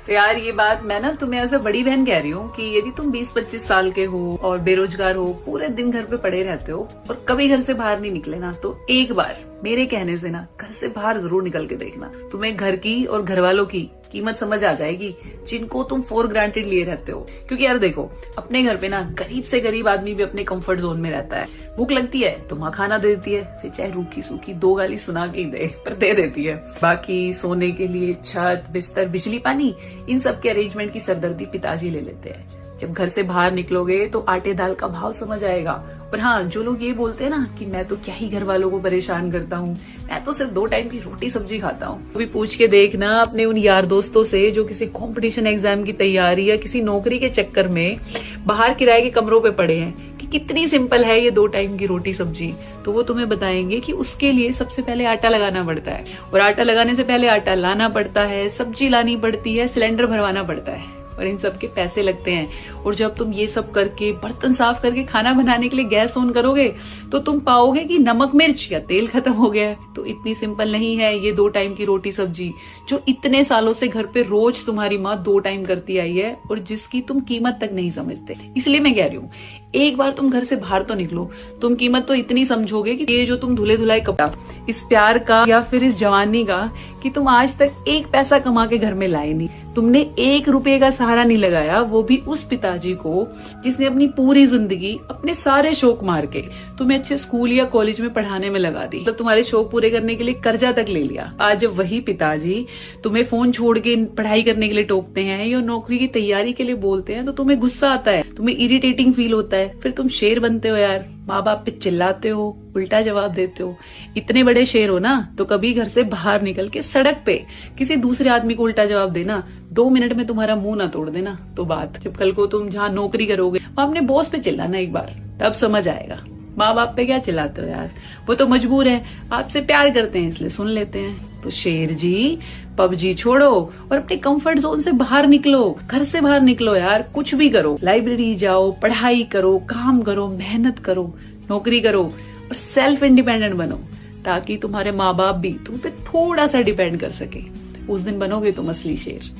तो यार ये बात मैं ना तुम्हें एज अ बड़ी बहन कह रही हूँ कि यदि तुम 20-25 साल के हो और बेरोजगार हो, पूरे दिन घर पे पड़े रहते हो और कभी घर से बाहर नहीं निकले ना, तो एक बार मेरे कहने से ना घर से बाहर जरूर निकल के देखना। तुम्हें घर की और घर वालों की कीमत समझ आ जाएगी जिनको तुम फॉर ग्रांटेड लिए रहते हो। क्योंकि यार देखो, अपने घर पे ना गरीब से गरीब आदमी भी अपने कंफर्ट जोन में रहता है। भूख लगती है तो माँ खाना दे देती है, फिर चाहे रूखी सूखी 2 गाली सुना के ही दे, पर दे देती है। बाकी सोने के लिए छत, बिस्तर, बिजली, पानी, इन सब के अरेंजमेंट की सरदर्दी पिताजी ले लेते हैं। जब घर से बाहर निकलोगे तो आटे दाल का भाव समझ आएगा। और हाँ, जो लोग ये बोलते हैं ना कि मैं तो क्या ही घर वालों को परेशान करता हूँ, मैं तो सिर्फ 2 टाइम की रोटी सब्जी खाता हूँ, अभी पूछ के देखना अपने उन यार दोस्तों से जो किसी कंपटीशन एग्जाम की तैयारी या किसी नौकरी के चक्कर में बाहर किराए के कमरों पे पड़े हैं कि कितनी सिंपल है ये 2 टाइम की रोटी सब्जी। तो वो तुम्हें बताएंगे कि उसके लिए सबसे पहले आटा लगाना पड़ता है, और आटा लगाने से पहले आटा लाना पड़ता है, सब्जी लानी पड़ती है, सिलेंडर भरवाना पड़ता है, और इन सब के पैसे लगते हैं। और जब तुम ये सब करके बर्तन साफ करके खाना बनाने के लिए गैस ऑन करोगे तो तुम पाओगे कि नमक मिर्च या तेल खत्म हो गया है। तो इतनी सिंपल नहीं है ये 2 टाइम की रोटी सब्जी जो इतने सालों से घर पे रोज तुम्हारी माँ 2 टाइम करती आई है और जिसकी तुम कीमत तक नहीं समझते। इसलिए मैं कह रही हूँ, एक बार तुम घर से बाहर तो निकलो, तुम कीमत तो इतनी समझोगे कि ये जो तुम धुले धुलाए कपड़ा, इस प्यार का या फिर इस जवानी का कि तुम आज तक 1 पैसा कमा के घर में लाए नहीं, तुमने 1 रुपए का सहारा नहीं लगाया, वो भी उस पिताजी को जिसने अपनी पूरी जिंदगी अपने सारे शौक मार के तुम्हें अच्छे स्कूल या कॉलेज में पढ़ाने में लगा दी, मतलब तुम्हारे शौक पूरे करने के लिए कर्जा तक ले लिया। आज जब वही पिताजी तुम्हें फोन छोड़ के पढ़ाई करने के लिए टोकते हैं या नौकरी की तैयारी के लिए बोलते हैं तो तुम्हें गुस्सा आता है, तुम्हें इरिटेटिंग फील होता है, फिर तुम शेर बनते हो यार, माँ बाप पे चिल्लाते हो, उल्टा जवाब देते हो। इतने बड़े शेर हो ना तो कभी घर से बाहर निकल के सड़क पे किसी दूसरे आदमी को उल्टा जवाब देना, 2 मिनट में तुम्हारा मुंह ना तोड़ देना। तो बात जब कल को तुम जहाँ नौकरी करोगे वहां अपने बॉस पे चिल्लाना एक बार, तब समझ आएगा। माँ बाप पे क्या चिल्लाते हो यार, वो तो मजबूर है, आपसे प्यार करते हैं इसलिए सुन लेते हैं। तो शेर जी, पबजी छोड़ो और अपने कंफर्ट जोन से बाहर निकलो, घर से बाहर निकलो यार, कुछ भी करो, लाइब्रेरी जाओ, पढ़ाई करो, काम करो, मेहनत करो, नौकरी करो और सेल्फ इंडिपेंडेंट बनो, ताकि तुम्हारे माँ बाप भी तुम पे थोड़ा सा डिपेंड कर सके। उस दिन बनोगे तुम असली शेर,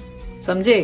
समझे?